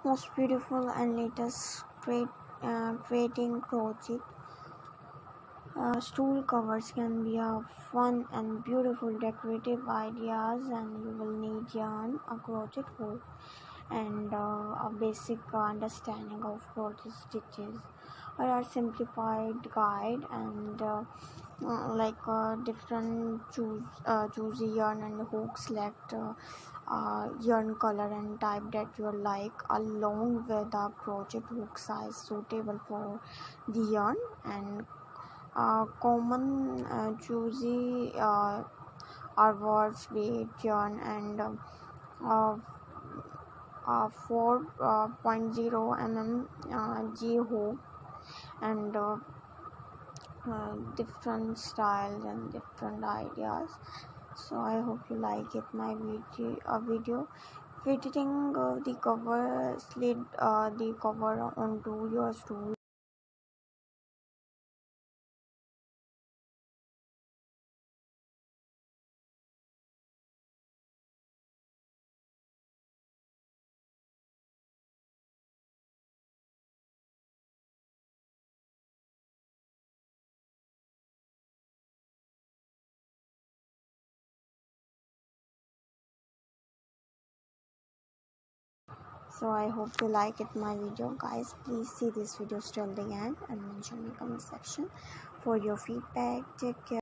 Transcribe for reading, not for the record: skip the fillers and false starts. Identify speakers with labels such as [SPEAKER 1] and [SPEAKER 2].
[SPEAKER 1] most beautiful and latest creating crochet stool covers can be a fun and beautiful decorative ideas, and you will need yarn, a crochet hook, and a basic understanding of crochet stitches, or a simplified guide, and different choosy yarn and hook. Select yarn color and type that you like, along with a crochet hook size suitable for the yarn, and common choosy are words, weight, yarn, and uh, 4.0 G hook, and different styles and different ideas. So I hope you like it my video. Fitting the cover, slid the cover onto your stool. So I hope you like it my video, guys. Please see this video till the end and mention in the comment section for your feedback. Take care.